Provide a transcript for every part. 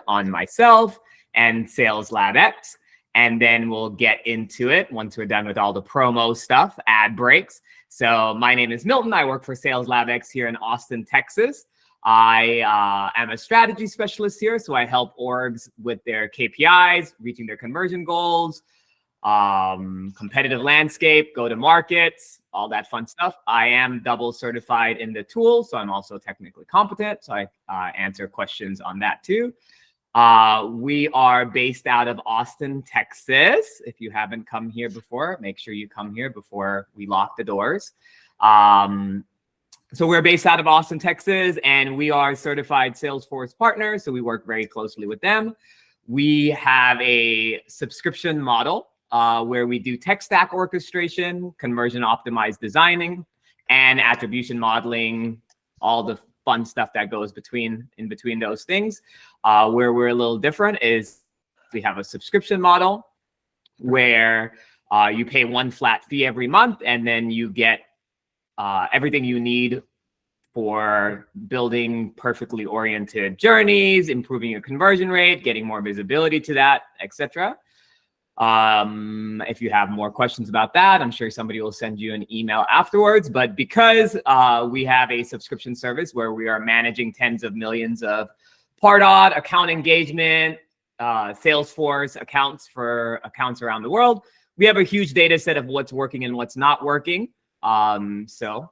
on myself and SalesLabX. And then we'll get into it once we're done with all the promo stuff, ad breaks. So my name is Milton. I work for SalesLabX here in Austin, Texas. I am a strategy specialist here. So I help orgs with their KPIs, reaching their conversion goals, competitive landscape, go to markets, all that fun stuff. I am double certified in the tool, so I'm also technically competent. So I answer questions on that too. We are based out of Austin, Texas. If you haven't come here before, make sure you come here before we lock the doors. So we're based out of Austin, Texas, and we are certified Salesforce partners. So we work very closely with them. We have a subscription model where we do tech stack orchestration, conversion optimized designing, and attribution modeling, all the fun stuff that goes in between those things. Where we're a little different is we have a subscription model where you pay one flat fee every month, and then you get everything you need for building perfectly oriented journeys, improving your conversion rate, getting more visibility to that, etc. If you have more questions about that, I'm sure somebody will send you an email afterwards. But because we have a subscription service where we are managing tens of millions of Pardot account engagement, Salesforce accounts for accounts around the world, we have a huge data set of what's working and what's not working. So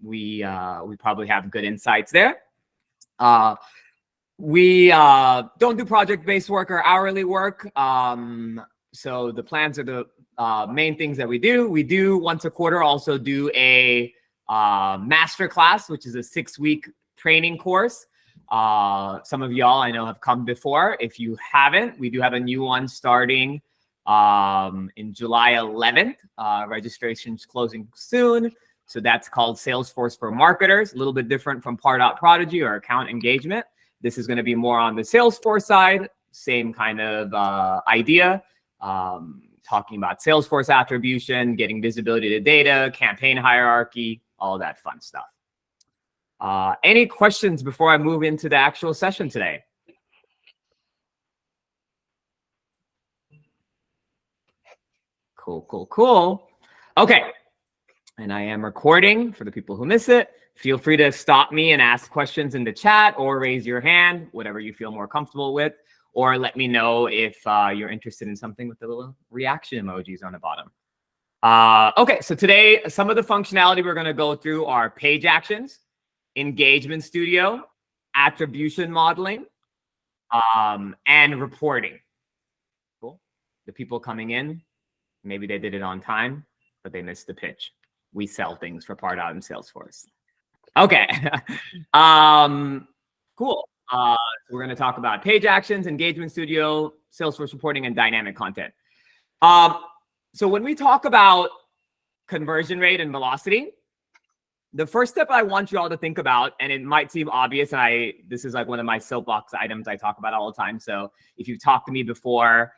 we probably have good insights there. We don't do project-based work or hourly work. So the plans are the main things that we do. We do once a quarter also do a master class, which is a 6-week training course. Some of y'all I know have come before. If you haven't, we do have a new one starting in July 11th. Registration's closing soon. So that's called Salesforce for Marketers, a little bit different from Pardot Prodigy or account engagement. This is going to be more on the Salesforce side, same kind of idea, talking about Salesforce attribution, getting visibility to data, campaign hierarchy, all that fun stuff. Any questions before I move into the actual session today? Cool. Okay. And I am recording for the people who miss it. Feel free to stop me and ask questions in the chat or raise your hand, whatever you feel more comfortable with, or let me know if you're interested in something with the little reaction emojis on the bottom. Okay, so today, some of the functionality we're going to go through are page actions, engagement studio, attribution modeling, and reporting. Cool. The people coming in, maybe they did it on time, but they missed the pitch. We sell things for Pardot and Salesforce. Okay. Cool. So we're going to talk about page actions, engagement studio, Salesforce reporting, and dynamic content. So when we talk about conversion rate and velocity, the first step I want you all to think about, and it might seem obvious, and this is like one of my soapbox items I talk about all the time. So if you've talked to me before,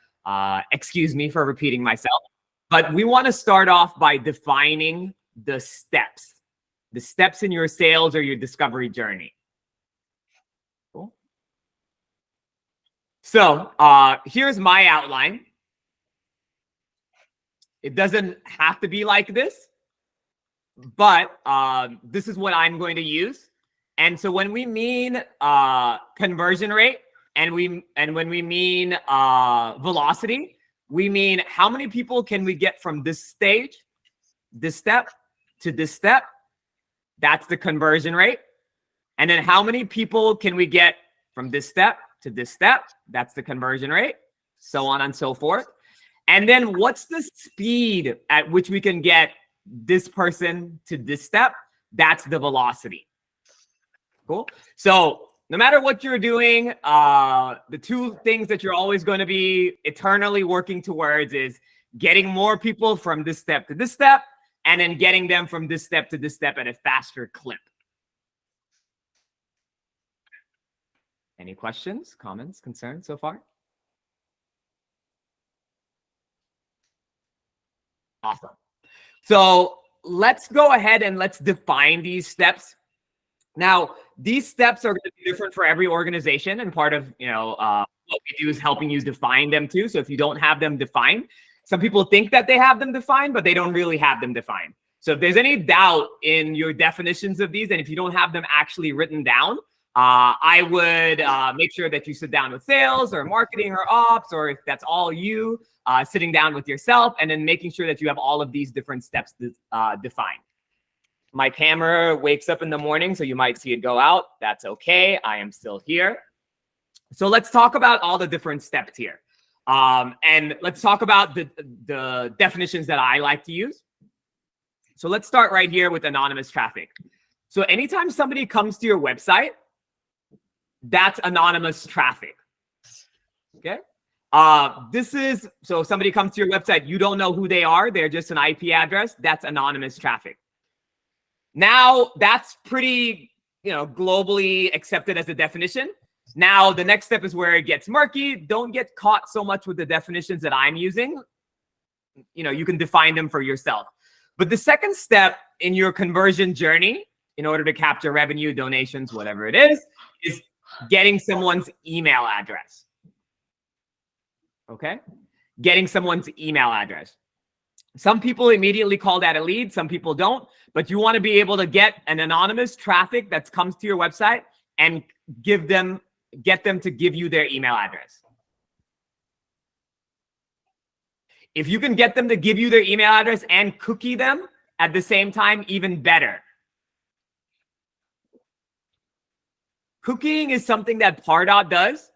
excuse me for repeating myself. But we want to start off by defining the steps in your sales or your discovery journey. Cool. So here's my outline. It doesn't have to be like this, but this is what I'm going to use. And so when we mean conversion rate and when we mean velocity, we mean how many people can we get from this stage, this step, to this step. That's the conversion rate. And then how many people can we get from this step to this step? That's the conversion rate, so on and so forth. And then what's the speed at which we can get this person to this step? That's the velocity. Cool. So no matter what you're doing, the two things that you're always going to be eternally working towards is getting more people from this step to this step, and then getting them from this step to this step at a faster clip. Any questions, comments, concerns so far? Awesome. So let's go ahead and let's define these steps. Now, these steps are going to be different for every organization, and part of what we do is helping you define them too. So if you don't have them defined, some people think that they have them defined, but they don't really have them defined. So if there's any doubt in your definitions of these, and if you don't have them actually written down, I would make sure that you sit down with sales or marketing or ops, or if that's all you, sitting down with yourself and then making sure that you have all of these different steps defined. My camera wakes up in the morning, so you might see it go out. That's okay. I am still here. So let's talk about all the different steps here. And let's talk about the definitions that I like to use. So let's start right here with anonymous traffic. So anytime somebody comes to your website, that's anonymous traffic. Okay. So somebody comes to your website, you don't know who they are. They're just an IP address. That's anonymous traffic. Now that's pretty, globally accepted as a definition. Now the next step is where it gets murky. Don't get caught so much with the definitions that I'm using. You can define them for yourself. But the second step in your conversion journey, in order to capture revenue, donations, whatever it is getting someone's email address. Okay? Getting someone's email address. Some people immediately call that a lead. Some people don't. But you want to be able to get an anonymous traffic that comes to your website and get them to give you their email address. If you can get them to give you their email address and cookie them at the same time, even better. Cookieing is something that Pardot does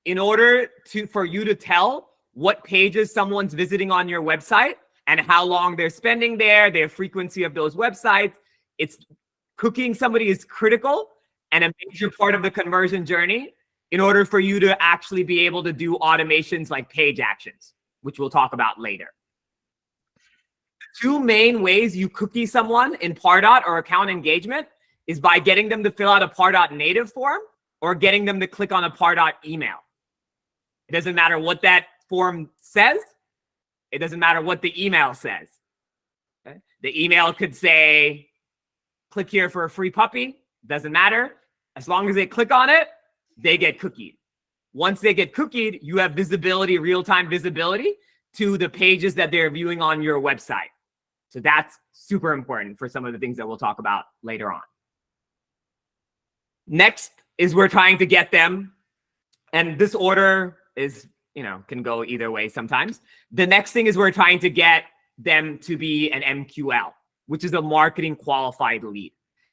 in order for you to tell what pages someone's visiting on your website and how long they're spending there, their frequency of those websites. Cookieing somebody is critical and a major part of the conversion journey in order for you to actually be able to do automations like page actions, which we'll talk about later. The two main ways you cookie someone in Pardot or account engagement is by getting them to fill out a Pardot native form or getting them to click on a Pardot email. It doesn't matter what that form says. It doesn't matter what the email says. Okay? The email could say, click here for a free puppy. Doesn't matter. As long as they click on it, they get cookied. Once they get cookied, you have visibility, real-time visibility to the pages that they're viewing on your website. So that's super important for some of the things that we'll talk about later on. Next is we're trying to get them, and this order is, can go either way sometimes. The next thing is we're trying to get them to be an MQL, which is a marketing qualified lead.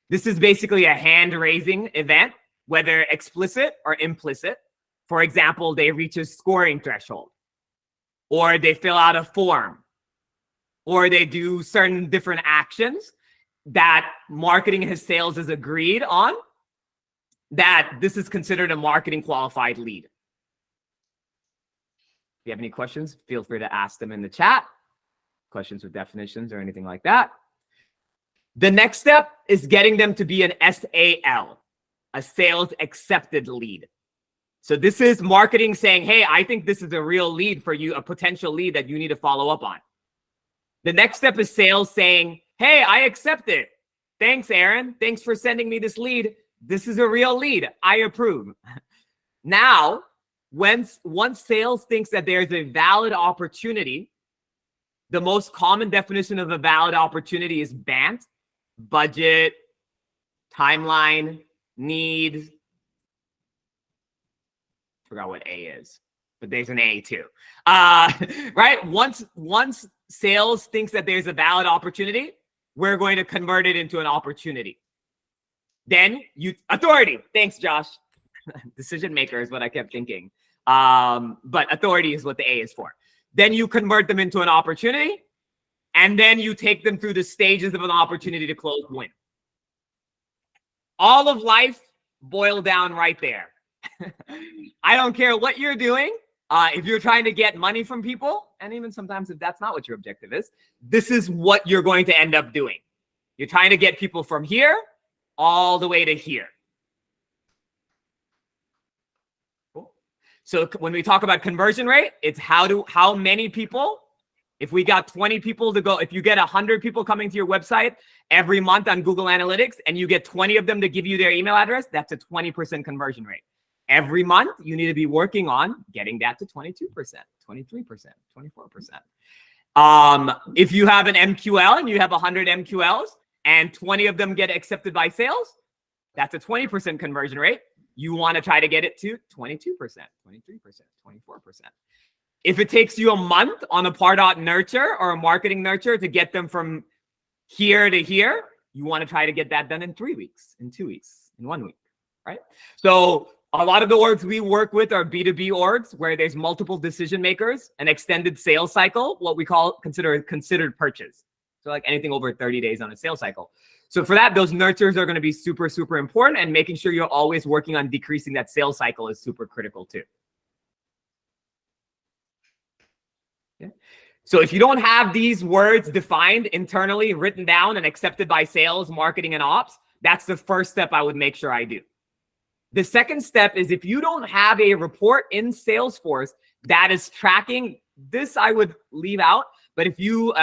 This is basically a hand-raising event, whether explicit or implicit. For example, they reach a scoring threshold, or they fill out a form, or they do certain different actions that marketing and sales has agreed on, that this is considered a marketing qualified lead. If you have any questions, feel free to ask them in the chat. Questions with definitions or anything like that. The next step is getting them to be an SAL, a sales accepted lead. So this is marketing saying, hey, I think this is a real lead for you, a potential lead that you need to follow up on. The next step is sales saying, hey, I accept it. Thanks, Aaron. Thanks for sending me this lead. This is a real lead. I approve. Now, once sales thinks that there's a valid opportunity, the most common definition of a valid opportunity is BANT, budget, timeline, need. Forgot what A is, but there's an A too. Right? Once sales thinks that there's a valid opportunity, we're going to convert it into an opportunity. Then authority. Thanks, Josh. Decision maker is what I kept thinking. But authority is what the A is for. Then you convert them into an opportunity, and then you take them through the stages of an opportunity to close win. All of life boiled down right there. I don't care what you're doing. If you're trying to get money from people, and even sometimes if that's not what your objective is, this is what you're going to end up doing. You're trying to get people from here all the way to here. Cool. So when we talk about conversion rate, it's how many people If we got 20 people to go, if you get 100 people coming to your website every month on Google Analytics and you get 20 of them to give you their email address, that's a 20% conversion rate. Every month, you need to be working on getting that to 22%, 23%, 24%. If you have an MQL and you have 100 MQLs and 20 of them get accepted by sales, that's a 20% conversion rate. You want to try to get it to 22%, 23%, 24%. If it takes you a month on a Pardot nurture or a marketing nurture to get them from here to here, you want to try to get that done in 3 weeks, in 2 weeks, in 1 week, right? So a lot of the orgs we work with are B2B orgs where there's multiple decision makers, an extended sales cycle, what we call considered purchase. So like anything over 30 days on a sales cycle. So for that, those nurtures are going to be super, super important, and making sure you're always working on decreasing that sales cycle is super critical too. Yeah. So if you don't have these words defined internally, written down and accepted by sales, marketing, and ops, that's the first step I would make sure I do. The second step is if you don't have a report in Salesforce that is tracking this, I would leave out. But if you,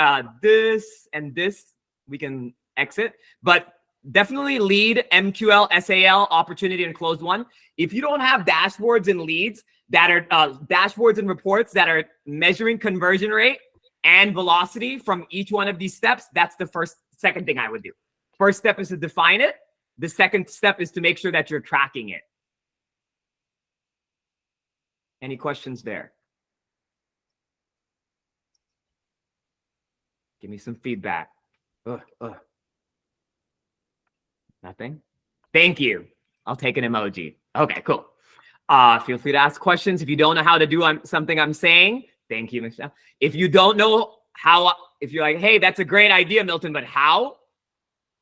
this and this, we can exit. But definitely lead, MQL, SAL, opportunity, and closed one. If you don't have dashboards and leads that are dashboards and reports that are measuring conversion rate and velocity from each one of these steps, that's the second thing I would do. First step is to define it. The second step is to make sure that you're tracking it. Any questions there? Give me some feedback. Nothing? Thank you. I'll take an emoji. Okay, cool. Feel free to ask questions. If you don't know how to do something I'm saying, thank you, Michelle. If you don't know how, if you're like, hey, that's a great idea, Milton, but how?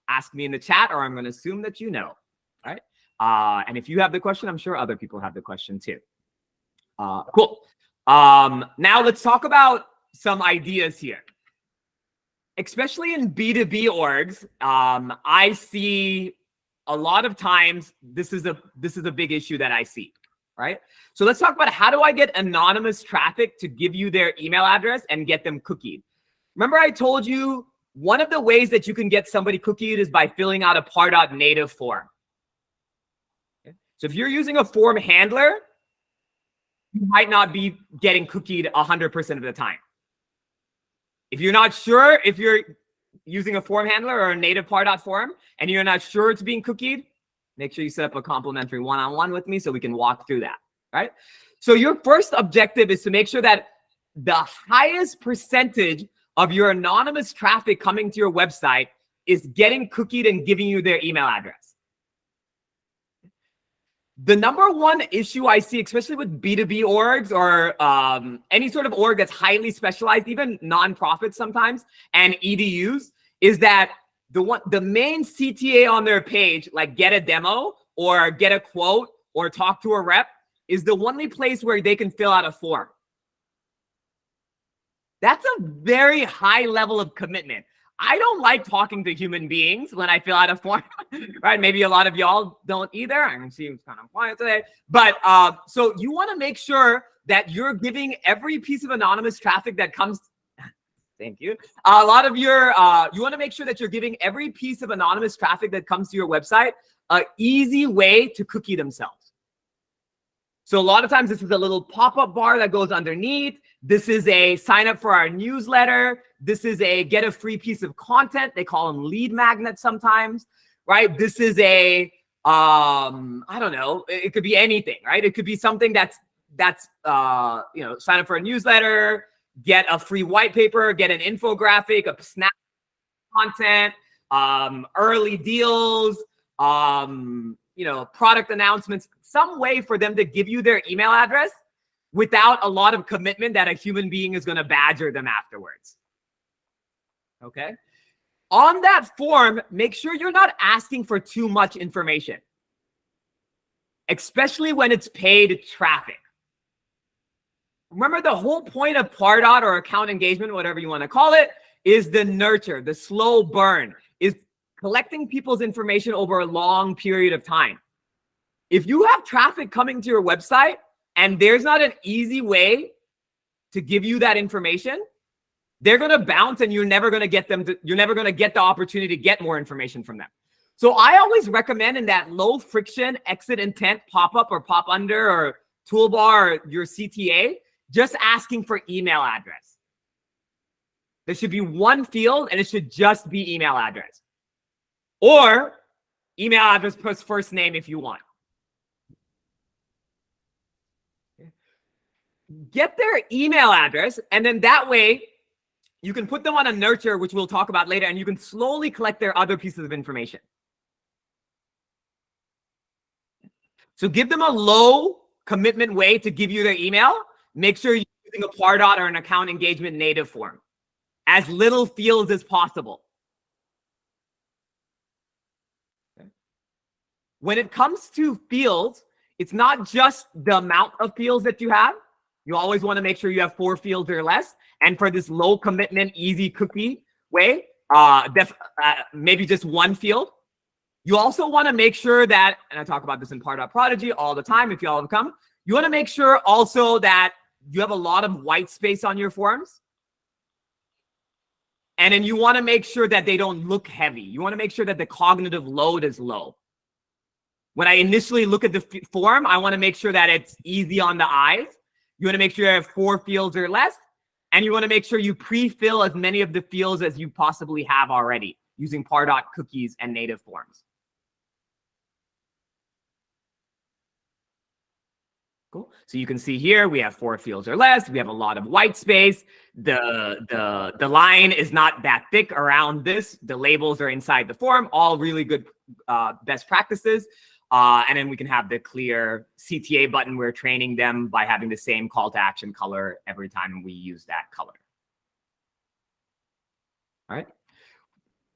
Ask me in the chat, or I'm going to assume that you know. All right. And if you have the question, I'm sure other people have the question too. Cool. Now let's talk about some ideas here. Especially in B2B orgs, I see a lot of times this is a big issue that I see, right? So let's talk about how do I get anonymous traffic to give you their email address and get them cookied. Remember I told you one of the ways that you can get somebody cookied is by filling out a Pardot native form. Okay? So if you're using a form handler, you might not be getting cookied 100% of the time. If you're not sure if you're using a form handler or a native Pardot form and you're not sure it's being cookied, make sure you set up a complimentary one-on-one with me so we can walk through that, right? So your first objective is to make sure that the highest percentage of your anonymous traffic coming to your website is getting cookied and giving you their email address. The number one issue I see, especially with B2B orgs or any sort of org that's highly specialized, even nonprofits sometimes, and EDUs, is that the main CTA on their page, like get a demo or get a quote or talk to a rep, is the only place where they can fill out a form. That's a very high level of commitment. I don't like talking to human beings when I fill out a form, right? Maybe a lot of y'all don't either. I can see it's kind of quiet today. But so you want to make sure that you're giving every piece of anonymous traffic that comes. Thank you. A lot of your, you want to make sure that you're giving every piece of anonymous traffic that comes to your website an easy way to cookie themselves. So a lot of times this is a little pop-up bar that goes underneath. This is a sign up for our newsletter. This is a get a free piece of content. They call them lead magnets sometimes, right? This is a, I don't know, it could be anything, right? It could be something that's you know, sign up for a newsletter, get a free white paper, get an infographic, a snap content, early deals, you know, product announcements, some way for them to give you their email address without a lot of commitment that a human being is going to badger them afterwards. Okay. On that form, make sure you're not asking for too much information, especially when it's paid traffic. Remember, the whole point of Pardot or account engagement, whatever you want to call it, is the nurture, the slow burn, is collecting people's information over a long period of time. If you have traffic coming to your website and there's not an easy way to give you that information, they're going to bounce and you're never going to get the opportunity to get more information from them. So I always recommend in that low friction exit intent pop-up or pop under or toolbar or your CTA, just asking for email address. There should be one field and it should just be email address. Or email address plus first name if you want. Get their email address, and then that way you can put them on a nurture, which we'll talk about later, and you can slowly collect their other pieces of information. So give them a low commitment way to give you their email. Make sure you're using a Pardot or an account engagement native form. As little fields as possible. Okay. When it comes to fields, it's not just the amount of fields that you have. You always want to make sure you have 4 fields or less. And for this low commitment, easy cookie way, maybe just 1 field. You also want to make sure that, and I talk about this in Pardot Prodigy all the time if you all have come, you want to make sure also that you have a lot of white space on your forms. And then you want to make sure that they don't look heavy. You want to make sure that the cognitive load is low. When I initially look at the form, I want to make sure that it's easy on the eyes. You want to make sure you have 4 fields or less. And you want to make sure you pre-fill as many of the fields as you possibly have already using Pardot cookies and native forms. Cool. So you can see here we have 4 fields or less. We have a lot of white space. The line is not that thick around this. The labels are inside the form. All really good best practices. And then we can have the clear CTA button. We're training them by having the same call to action color every time we use that color. All right.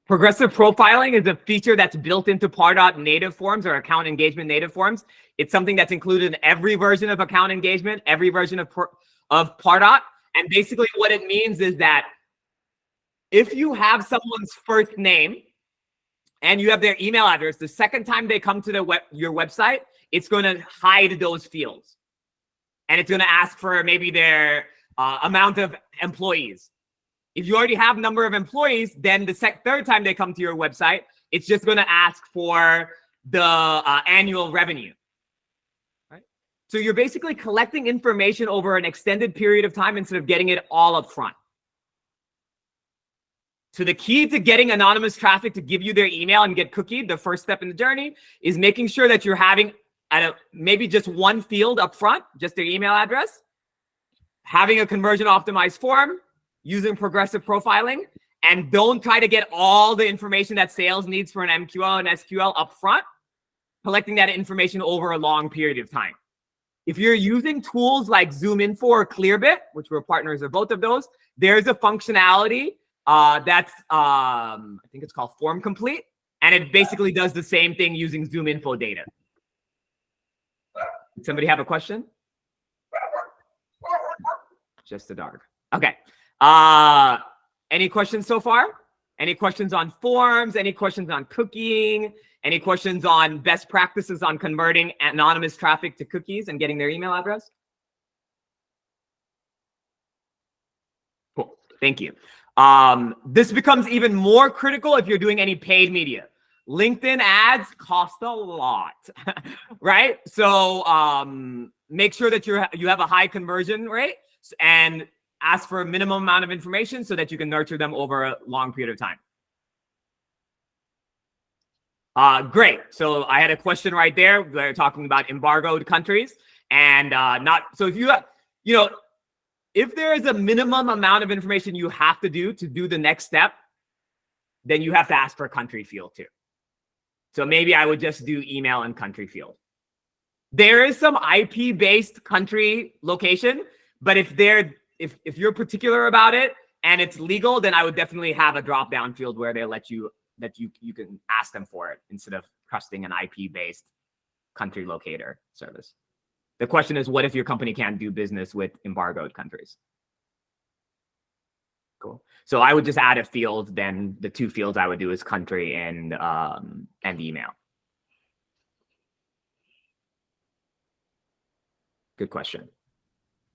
Progressive profiling is a feature that's built into Pardot native forms or account engagement native forms. It's something that's included in every version of account engagement, every version of Pardot. And basically what it means is that if you have someone's first name and you have their email address, the second time they come to your website, it's going to hide those fields. And it's going to ask for maybe their amount of employees. If you already have number of employees, then the third time they come to your website, it's just going to ask for the annual revenue. Right? So you're basically collecting information over an extended period of time instead of getting it all up front. So the key to getting anonymous traffic to give you their email and get cookied, the first step in the journey, is making sure that you're having maybe just 1 field up front, just their email address, having a conversion optimized form, using progressive profiling, and don't try to get all the information that sales needs for an MQL and SQL up front, collecting that information over a long period of time. If you're using tools like ZoomInfo or Clearbit, which we're partners of both of those, there's a functionality that's, I think it's called Form Complete, and it basically does the same thing using ZoomInfo data. Did somebody have a question? Just a dog. Okay. Any questions so far? Any questions on forms? Any questions on cooking? Any questions on best practices on converting anonymous traffic to cookies and getting their email address? Cool. Thank you. This becomes even more critical if you're doing any paid media. LinkedIn ads cost a lot, right? So make sure that you have a high conversion rate and ask for a minimum amount of information so that you can nurture them over a long period of time. Great. So I had a question right there. We're talking about embargoed countries and so if you have, if there is a minimum amount of information you have to do the next step, then you have to ask for a country field too. So maybe I would just do email and country field. There is some IP-based country location, but if you're particular about it and it's legal, then I would definitely have a drop-down field where they let you you can ask them for it instead of trusting an IP-based country locator service. The question is, what if your company can't do business with embargoed countries? Cool. So I would just add a field. Then the 2 fields I would do is country and email. Good question.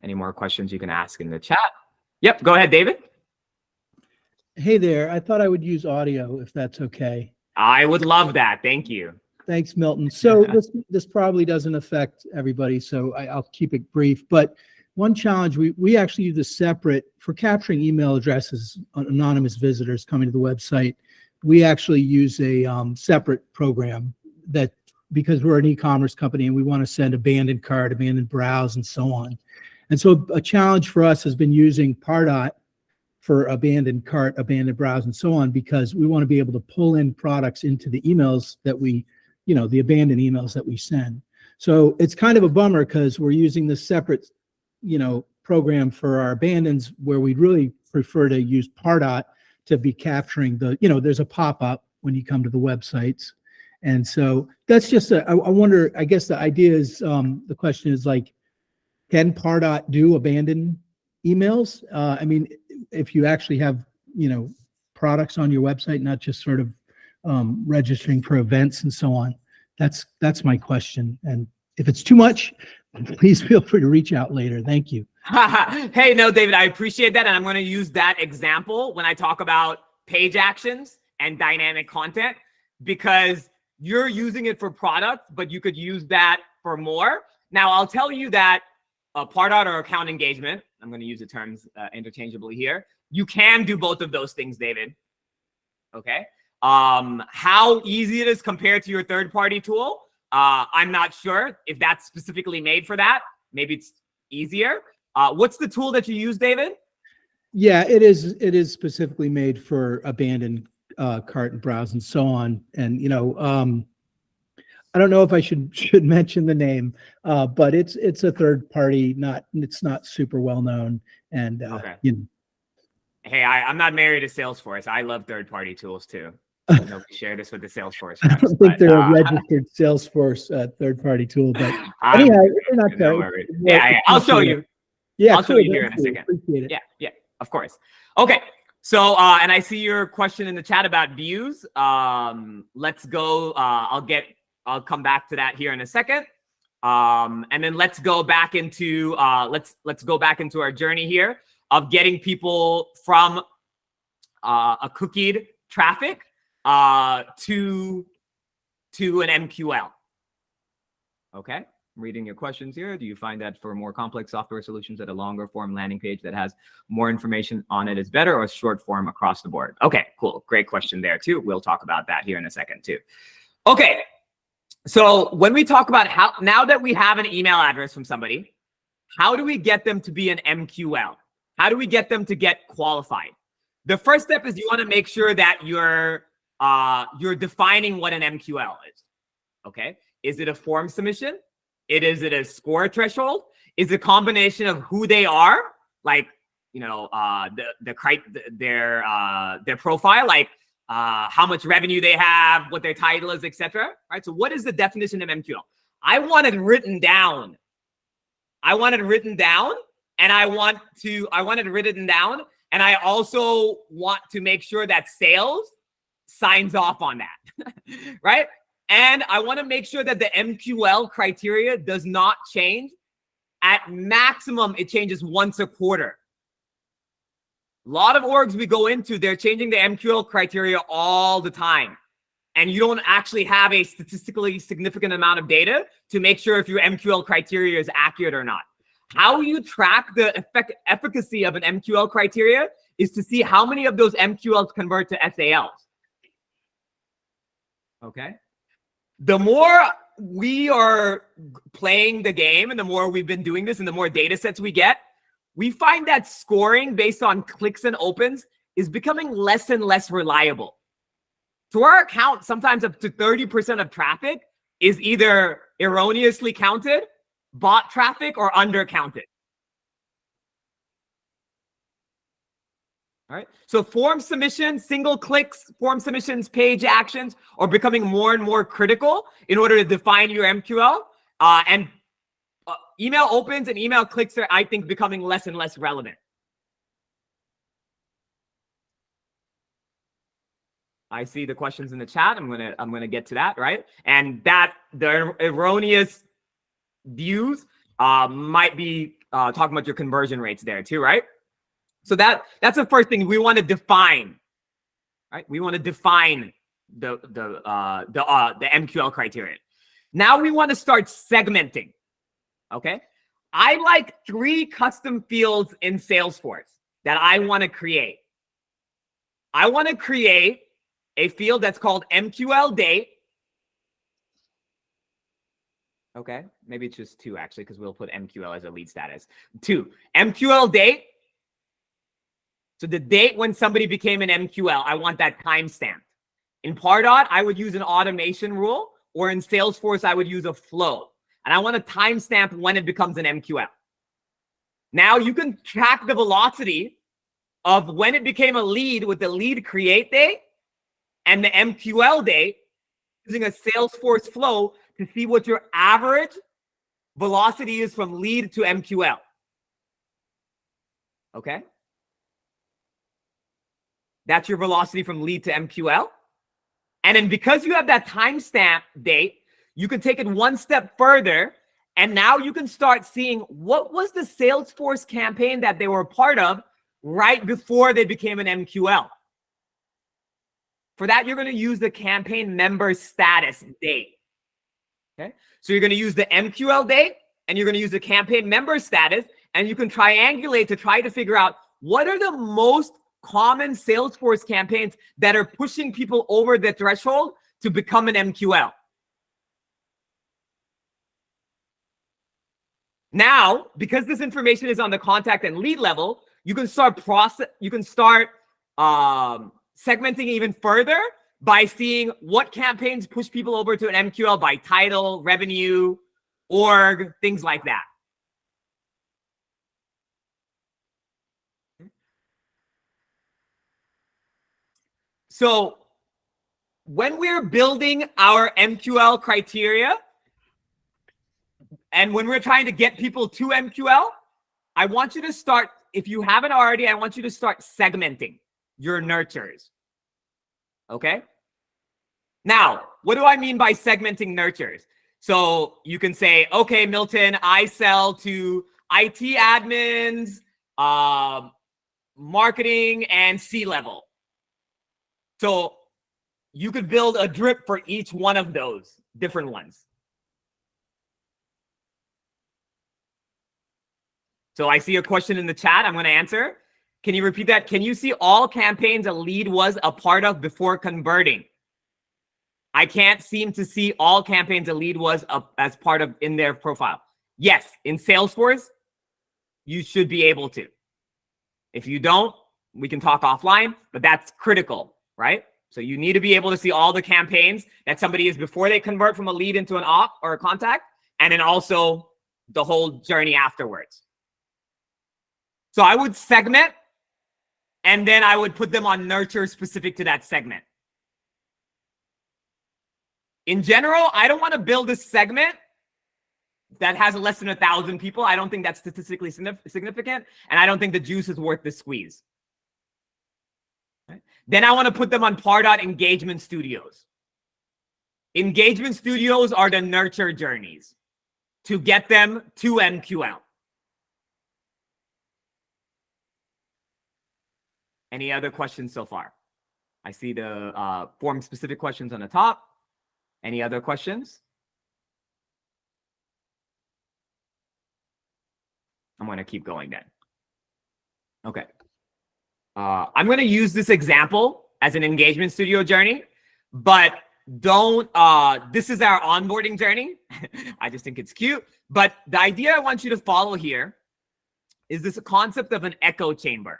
Any more questions you can ask in the chat? Yep, go ahead, David. Hey there. I thought I would use audio if that's okay. I would love that. Thank you. Thanks, Milton. So this probably doesn't affect everybody, so I'll keep it brief. But one challenge, we actually use a separate, for capturing email addresses, anonymous visitors coming to the website, we actually use a separate program that, because we're an e-commerce company and we want to send abandoned cart, abandoned browse, and so on. And so a challenge for us has been using Pardot for abandoned cart, abandoned browse, and so on, because we want to be able to pull in products into the emails that we, the abandoned emails that we send. So it's kind of a bummer because we're using this separate, program for our abandons, where we'd really prefer to use Pardot to be capturing the, there's a pop-up when you come to the websites. And so that's just I wonder, I guess the idea is, the question is like, can Pardot do abandoned emails? I mean, if you actually have, products on your website, not just sort of registering for events and so on. That's my question. And if it's too much, please feel free to reach out later. Thank you. Hey, no, David, I appreciate that. And I'm going to use that example when I talk about page actions and dynamic content, because you're using it for product, but you could use that for more. Now, I'll tell you that Pardot or account engagement, I'm going to use the terms interchangeably here. You can do both of those things, David. Okay. How easy it is compared to your third-party tool, I'm not sure if that's specifically made for that. Maybe it's easier. What's the tool that you use, David? Yeah, it is specifically made for abandoned cart and browse and so on. And I don't know if I should mention the name, but it's a third party. It's not super well known. And okay. Hey, I'm not married to Salesforce. I love third party tools too. I know we share this with the Salesforce reps, I don't think they're a registered Salesforce third-party tool, but anyhow, you're not there. Yeah, I'll show you. Yeah, I'll show you here in a second. Appreciate it. Yeah, of course. Okay, so and I see your question in the chat about views. Let's go. I'll come back to that here in a second. And then let's go back into let's go back into our journey here of getting people from a cookied traffic to an MQL. Okay, I'm reading your questions here. Do you find that for more complex software solutions that a longer form landing page that has more information on it is better, or short form across the board? Okay, cool. Great question there too. We'll talk about that here in a second too. Okay, so when we talk about how, now that we have an email address from somebody, how do we get them to be an MQL? How do we get them to get qualified? The first step is you want to make sure that you're defining what an MQL is. Okay, is it a form submission? Is it a score threshold? Is it a combination of who they are, like their profile, like how much revenue they have, what their title is, etc. Right. So what is the definition of MQL? I want it written down. And I also want to make sure that sales signs off on that, right? And I want to make sure that the MQL criteria does not change. At maximum, it changes once a quarter. A lot of orgs we go into, they're changing the MQL criteria all the time. And you don't actually have a statistically significant amount of data to make sure if your MQL criteria is accurate or not. How you track the efficacy of an MQL criteria is to see how many of those MQLs convert to SALs. Okay. The more we are playing the game and the more we've been doing this and the more data sets we get, we find that scoring based on clicks and opens is becoming less and less reliable. To our account, sometimes up to 30% of traffic is either erroneously counted, bot traffic, or undercounted. All right. So form submissions, single clicks, form submissions, page actions are becoming more and more critical in order to define your MQL. And email opens and email clicks are, I think, becoming less and less relevant. I see the questions in the chat. I'm gonna get to that, right? And that the erroneous views might be talking about your conversion rates there too, right? So that's the first thing we want to define. right? We want to define the MQL criteria. Now we want to start segmenting, okay? I like 3 custom fields in Salesforce that I want to create. I want to create a field that's called MQL date. Okay, maybe it's just 2 actually, because we'll put MQL as a lead status. 2, MQL date. So the date when somebody became an MQL, I want that timestamp. In Pardot, I would use an automation rule, or in Salesforce, I would use a flow. And I want a timestamp when it becomes an MQL. Now you can track the velocity of when it became a lead with the lead create date and the MQL date using a Salesforce flow to see what your average velocity is from lead to MQL. Okay? That's your velocity from lead to MQL. And then because you have that timestamp date, you can take it one step further. And now you can start seeing what was the Salesforce campaign that they were a part of right before they became an MQL. For that, you're going to use the campaign member status date. Okay, so you're going to use the MQL date and you're going to use the campaign member status, and you can triangulate to try to figure out what are the most common Salesforce campaigns that are pushing people over the threshold to become an MQL. Now, because this information is on the contact and lead level, you can start segmenting even further by seeing what campaigns push people over to an MQL by title, revenue, org, things like that. So when we're building our MQL criteria, and when we're trying to get people to MQL, I want you to start, if you haven't already, I want you to start segmenting your nurtures. Okay? Now, what do I mean by segmenting nurtures? So you can say, okay, Milton, I sell to IT admins, marketing, and C-level. So you could build a drip for each one of those different ones. So I see a question in the chat. I'm going to answer. Can you repeat that? Can you see all campaigns a lead was a part of before converting? I can't seem to see all campaigns a lead was as part of in their profile. Yes, in Salesforce, you should be able to. If you don't, we can talk offline, but that's critical, right? So you need to be able to see all the campaigns that somebody is before they convert from a lead into an op or a contact, and then also the whole journey afterwards. So I would segment, and then I would put them on nurture specific to that segment. In general, I don't want to build a segment that has less than 1,000 people. I don't think that's statistically significant, and I don't think the juice is worth the squeeze. Okay. Then I want to put them on Pardot engagement studios. Engagement studios are the nurture journeys to get them to MQL. Any other questions so far? I see the form-specific questions on the top. Any other questions? I'm going to keep going then. Okay. I'm going to use this example as an engagement studio journey, but don't, this is our onboarding journey. I just think it's cute. But the idea I want you to follow here is this concept of an echo chamber.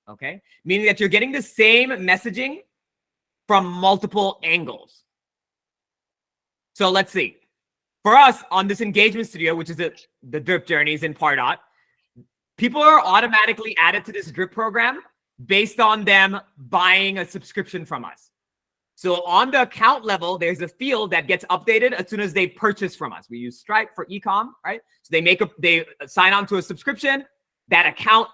Okay, meaning that you're getting the same messaging from multiple angles. So let's see. For us on this engagement studio, which is the drip journeys in Pardot, people are automatically added to this drip program based on them buying a subscription from us. So on the account level, there's a field that gets updated as soon as they purchase from us. We use Stripe for e-com, right? So they sign on to a subscription. That account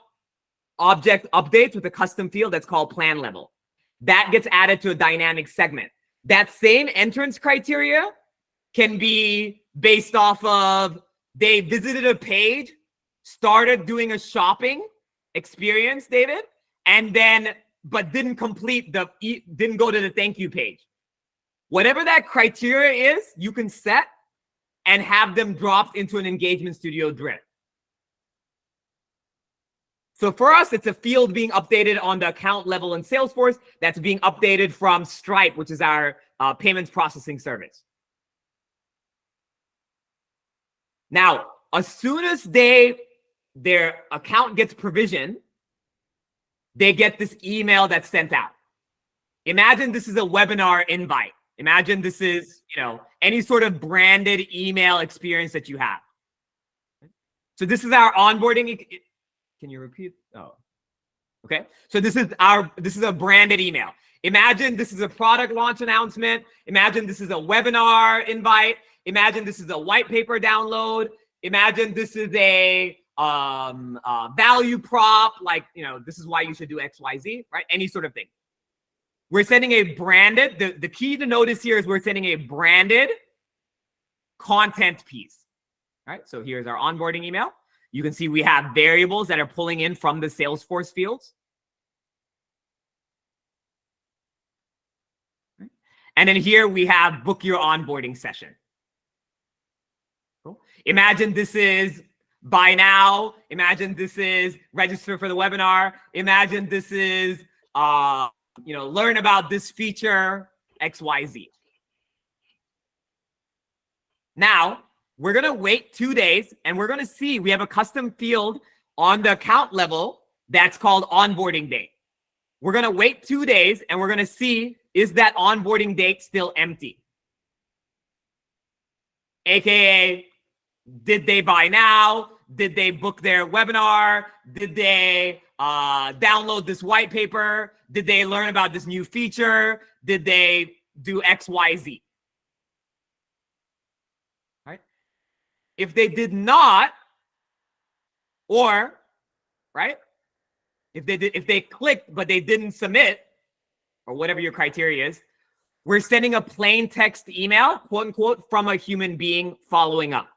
object updates with a custom field that's called plan level. That gets added to a dynamic segment. That same entrance criteria can be based off of they visited a page, started doing a shopping experience, David, and then but didn't complete didn't go to the thank you page. Whatever that criteria is, you can set and have them dropped into an Engagement Studio drift. So for us, it's a field being updated on the account level in Salesforce that's being updated from Stripe, which is our payments processing service. Now, as soon as their account gets provisioned, they get this email that's sent out. Imagine this is a webinar invite. Imagine this is, any sort of branded email experience that you have. So this is our onboarding. Can you repeat? Oh, okay. So this is a branded email. Imagine this is a product launch announcement. Imagine this is a webinar invite. Imagine this is a white paper download. Imagine this is a value prop, like, this is why you should do X, Y, Z, right? Any sort of thing. We're sending a branded, the key to notice here is we're sending a branded content piece. All right, so here's our onboarding email. You can see we have variables that are pulling in from the Salesforce fields. And then here we have book your onboarding session. Cool. Imagine this is buy now. Imagine this is register for the webinar. Imagine this is, learn about this feature, XYZ. Now, we're going to wait 2 days and we're going to see we have a custom field on the account level that's called onboarding date. We're going to wait 2 days and we're going to see, is that onboarding date still empty? AKA, did they buy now? Did they book their webinar? Did they download this white paper? Did they learn about this new feature? Did they do X, Y, Z? Right? If they did not, or, right? If they clicked but they didn't submit, or whatever your criteria is, we're sending a plain text email, quote unquote, from a human being following up.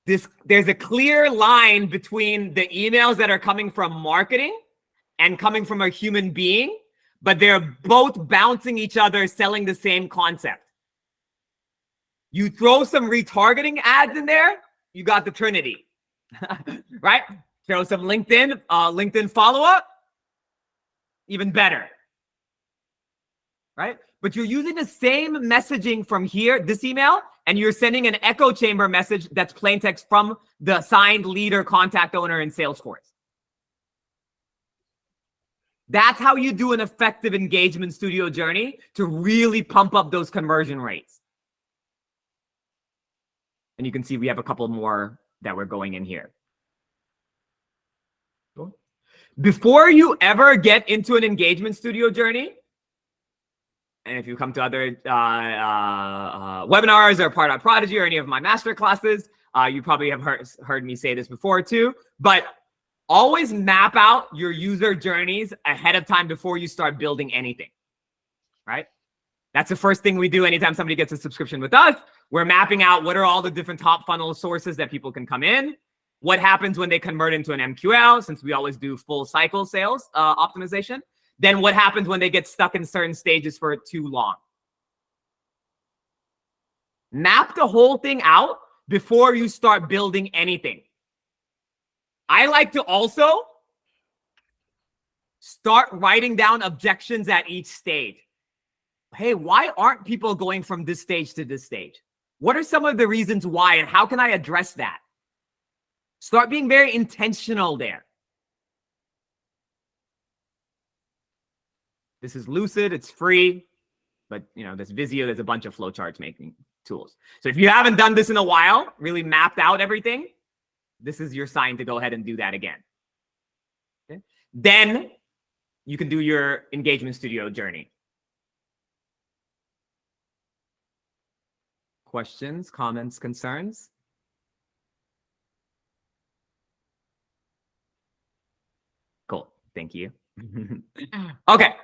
There's a clear line between the emails that are coming from marketing and coming from a human being, but they're both bouncing each other, selling the same concept. You throw some retargeting ads in there, you got the Trinity, right? Throw some LinkedIn follow-up, even better, right? But you're using the same messaging from here, this email, and you're sending an echo chamber message that's plain text from the assigned leader contact owner in Salesforce. That's how you do an effective Engagement Studio journey to really pump up those conversion rates. And you can see we have a couple more that we're going in here. Before you ever get into an Engagement Studio journey, and if you come to other webinars or Pardot Prodigy or any of my master classes, you probably have heard me say this before too, but always map out your user journeys ahead of time before you start building anything, right? That's the first thing we do anytime somebody gets a subscription with us. We're mapping out what are all the different top funnel sources that people can come in. What happens when they convert into an MQL, since we always do full cycle sales optimization. Then what happens when they get stuck in certain stages for too long? Map the whole thing out before you start building anything. I like to also start writing down objections at each stage. Hey, why aren't people going from this stage to this stage? What are some of the reasons why, and how can I address that? Start being very intentional there. This is Lucid, it's free, but this Visio, there's a bunch of flowchart making tools. So if you haven't done this in a while, really mapped out everything, this is your sign to go ahead and do that again. Okay? Then you can do your Engagement Studio journey. Questions, comments, concerns? Cool, thank you. Okay.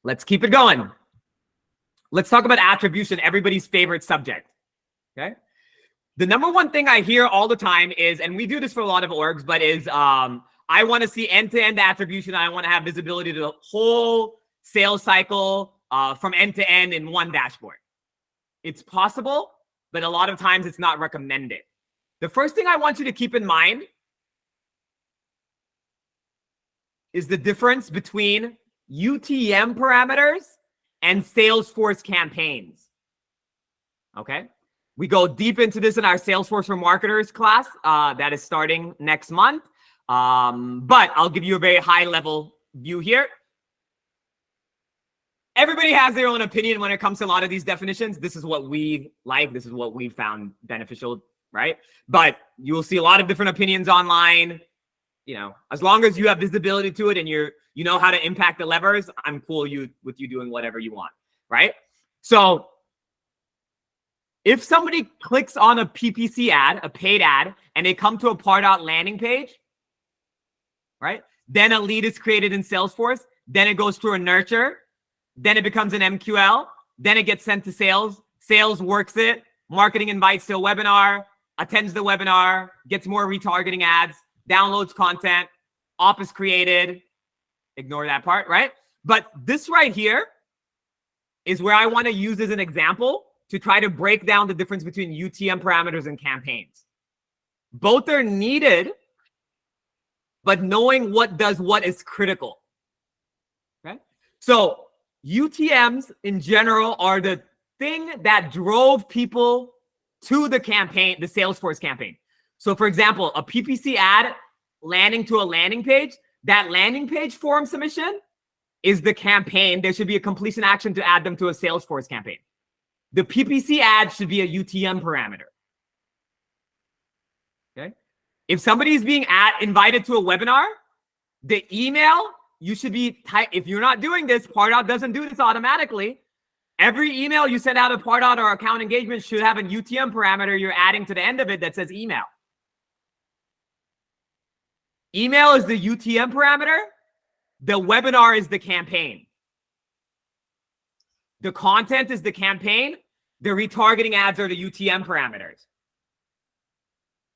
Let's keep it going. Let's talk about attribution, everybody's favorite subject. Okay. The number one thing I hear all the time is, and we do this for a lot of orgs, but is I want to see end-to-end attribution. I want to have visibility to the whole sales cycle from end to end in one dashboard. It's possible, but a lot of times it's not recommended. The first thing I want you to keep in mind is the difference between UTM parameters and Salesforce campaigns. Okay? We go deep into this in our Salesforce for Marketers class that is starting next month. But I'll give you a very high level view here. Everybody has their own opinion when it comes to a lot of these definitions. This is what we like. This is what we found beneficial, right? But you will see a lot of different opinions online. You know, as long as you have visibility to it and you know how to impact the levers, I'm cool with you doing whatever you want, right? So if somebody clicks on a PPC ad, a paid ad, and they come to a Pardot landing page, right? Then a lead is created in Salesforce. Then it goes through a nurture. Then it becomes an MQL. Then it gets sent to sales. Sales works it. Marketing invites to a webinar, attends the webinar, gets more retargeting ads, downloads content, op is created. Ignore that part, right? But this right here is where I want to use as an example to try to break down the difference between UTM parameters and campaigns. Both are needed, but knowing what does what is critical. Okay? So UTMs in general are the thing that drove people to the campaign, the Salesforce campaign. So for example, a PPC ad landing to a landing page, that landing page form submission is the campaign. There should be a completion action to add them to a Salesforce campaign. The PPC ad should be a UTM parameter. Okay. If somebody is being invited to a webinar, the email, you should be, if you're not doing this, Pardot doesn't do this automatically. Every email you send out of Pardot or account engagement should have a UTM parameter you're adding to the end of it that says email. Email is the UTM parameter. The webinar is the campaign. The content is the campaign. The retargeting ads are the UTM parameters.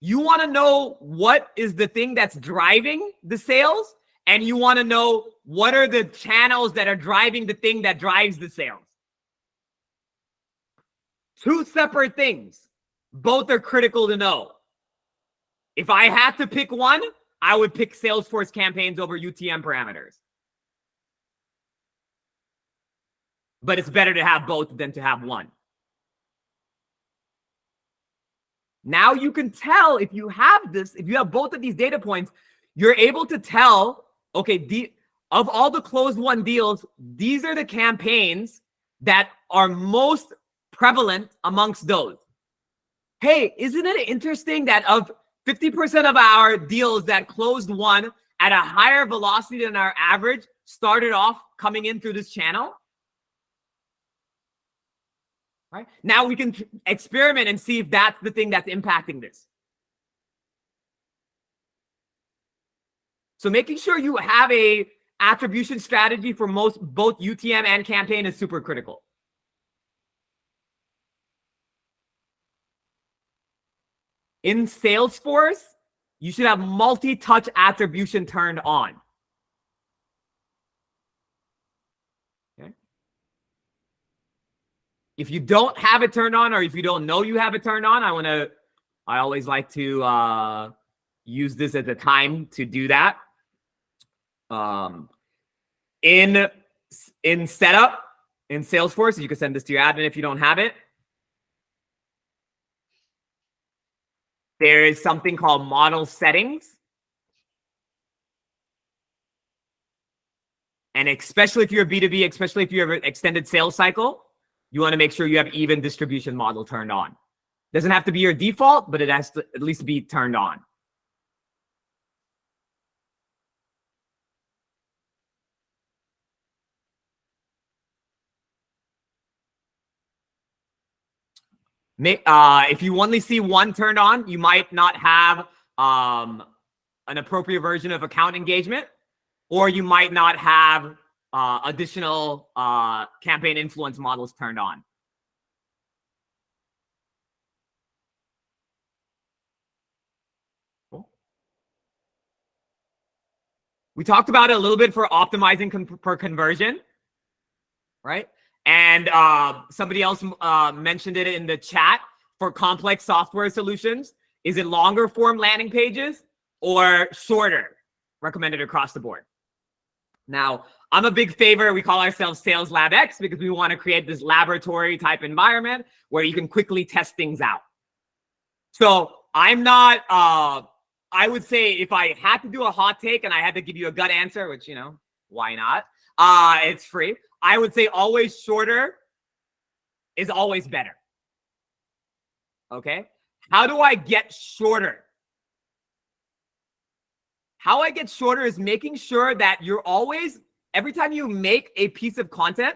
You want to know what is the thing that's driving the sales, and you want to know what are the channels that are driving the thing that drives the sales. Two separate things. Both are critical to know. If I had to pick one, I would pick Salesforce campaigns over UTM parameters. But it's better to have both than to have one. Now you can tell if you have this, if you have both of these data points, you're able to tell, okay, of all the closed won deals, these are the campaigns that are most prevalent amongst those. Hey, isn't it interesting that of 50% of our deals that closed won at a higher velocity than our average started off coming in through this channel? Right? Now we can experiment and see if that's the thing that's impacting this. So making sure you have a attribution strategy for both UTM and campaign is super critical. In Salesforce, you should have multi-touch attribution turned on. Okay. If you don't have it turned on, or if you don't know you have it turned on, I always like to use this as a time to do that. In setup, in Salesforce, you can send this to your admin if you don't have it. There is something called model settings. And especially if you're a B2B, especially if you have an extended sales cycle, you want to make sure you have even distribution model turned on. Doesn't have to be your default, but it has to at least be turned on. If you only see one turned on, you might not have an appropriate version of account engagement, or you might not have additional campaign influence models turned on. We talked about it a little bit for optimizing per conversion, right? And somebody else mentioned it in the chat for complex software solutions. Is it longer form landing pages or shorter recommended across the board? Now, I'm a big favor. We call ourselves SalesLabX because we want to create this laboratory type environment where you can quickly test things out. So I'm not, I would say if I had to do a hot take and I had to give you a gut answer, which, you know, why not? It's free. I would say always shorter is always better. Okay. How do I get shorter? How I get shorter is making sure that you're always, every time you make a piece of content,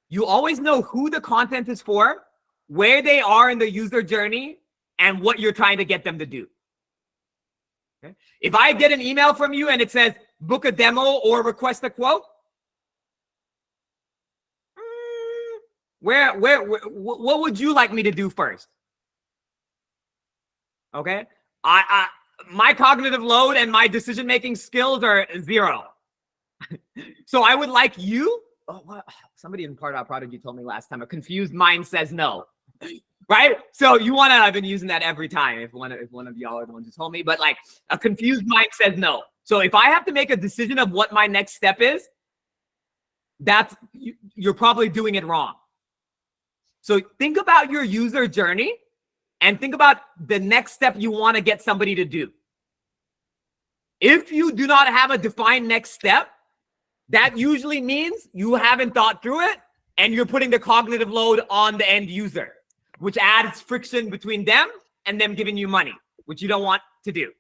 you always know who the content is for, where they are in the user journey, and what you're trying to get them to do. Okay? If I get an email from you and it says, book a demo or request a quote, what would you like me to do first? Okay. My cognitive load and my decision-making skills are 0. So I would like you. Oh, what? Somebody in Pardot told me last time, a confused mind says no. Right? So you want to, I've been using that every time. If one of y'all are the ones who told me, but like a confused mind says no. So if I have to make a decision of what my next step is, you're probably doing it wrong. So think about your user journey and think about the next step you want to get somebody to do. If you do not have a defined next step, that usually means you haven't thought through it and you're putting the cognitive load on the end user, which adds friction between them and them giving you money, which you don't want to do.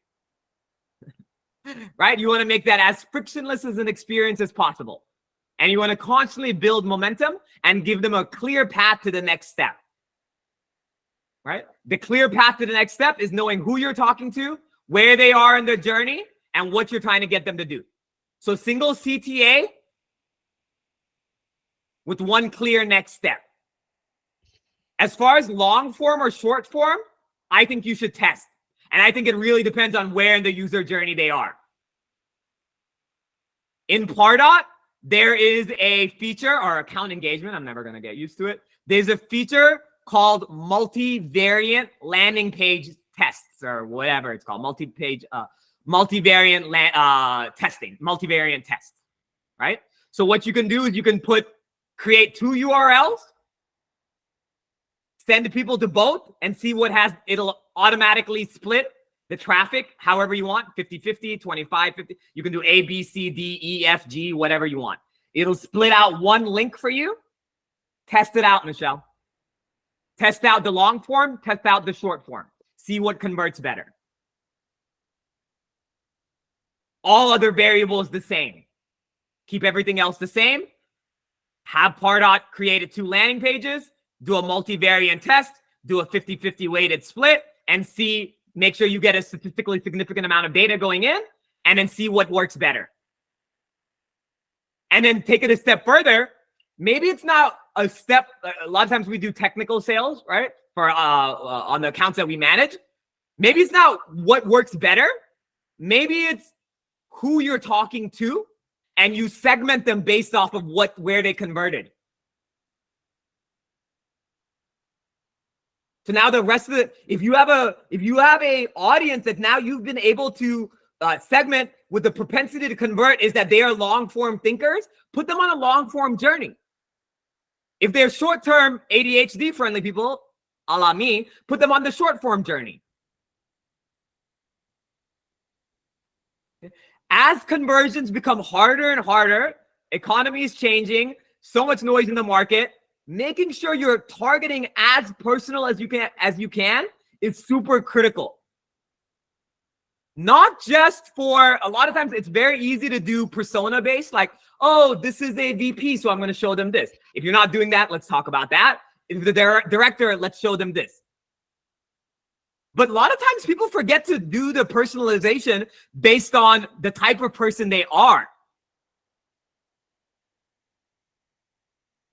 Right? You want to make that as frictionless as an experience as possible. And you want to constantly build momentum and give them a clear path to the next step. Right? The clear path to the next step is knowing who you're talking to, where they are in their journey, and what you're trying to get them to do. So single CTA with one clear next step. As far as long form or short form, I think you should test. And I think it really depends on where in the user journey they are. In Pardot, there is a feature or account engagement. I'm never going to get used to it. There's a feature called multivariant landing page tests or whatever it's called. Multivariant testing, multivariant tests, right? So what you can do is you can create 2 URLs, send people to both and see it'll automatically split the traffic however you want, 50-50, 25-50. You can do A, B, C, D, E, F, G, whatever you want. It'll split out one link for you. Test it out, Michelle. Test out the long form, test out the short form. See what converts better. All other variables the same. Keep everything else the same. Have Pardot created 2 landing pages, do a multivariant test, do a 50-50 weighted split, and make sure you get a statistically significant amount of data going in, and then see what works better. And then take it a step further. Maybe it's not a step. A lot of times we do technical sales, right? For on the accounts that we manage. Maybe it's not what works better. Maybe it's who you're talking to, and you segment them based off of where they converted. So now the rest of if you have a audience that now you've been able to segment with the propensity to convert is that they are long form thinkers, put them on a long form journey. If they're short term ADHD friendly people, a la me, put them on the short form journey. As conversions become harder and harder, economy is changing, so much noise in the market, making sure you're targeting as personal as you can is super critical. Not just for, a lot of times it's very easy to do persona based, like, oh, this is a VP, so I'm going to show them this. If you're not doing that, let's talk about that. If the director, let's show them this. But a lot of times people forget to do the personalization based on the type of person they are.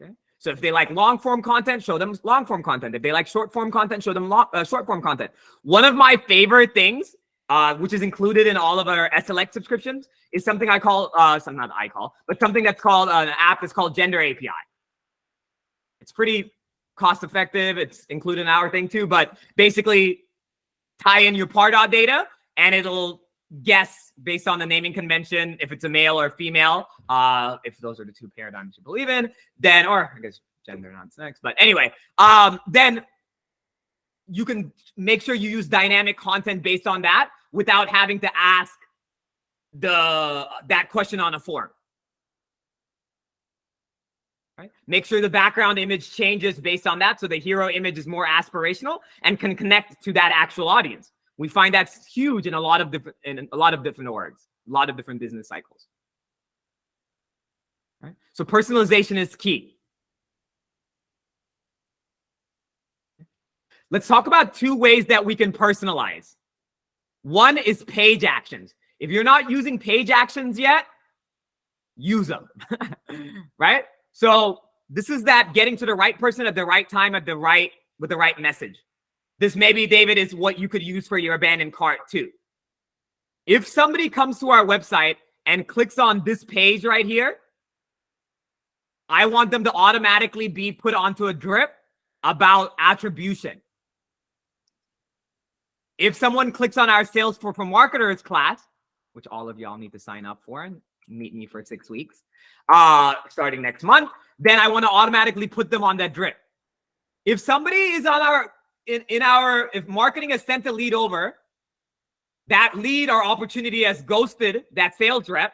Okay? So if they like long form content, show them long form content. If they like short form content, show them short form content. One of my favorite things which is included in all of our SLX subscriptions, is something I call, something that's called an app that's called Gender API. It's pretty cost effective. It's included in our thing too, but basically tie in your Pardot data and it'll guess based on the naming convention if it's a male or a female. If those are the two paradigms you believe in, then, or I guess gender non's next, but anyway, then you can make sure you use dynamic content based on that without having to ask that question on a form. Right? Make sure the background image changes based on that, so the hero image is more aspirational and can connect to that actual audience. We find that's huge in a lot of different orgs, a lot of different business cycles. Right? So personalization is key. Let's talk about two ways that we can personalize. One is page actions. If you're not using page actions yet, use them, right? So this is that getting to the right person at the right time with the right message. This maybe, David, is what you could use for your abandoned cart too. If somebody comes to our website and clicks on this page right here, I want them to automatically be put onto a drip about attribution. If someone clicks on our Sales for Marketers class, which all of y'all need to sign up for and meet me for 6 weeks, starting next month, then I want to automatically put them on that drip. If somebody is on our, if marketing has sent a lead over, that lead or opportunity has ghosted that sales rep,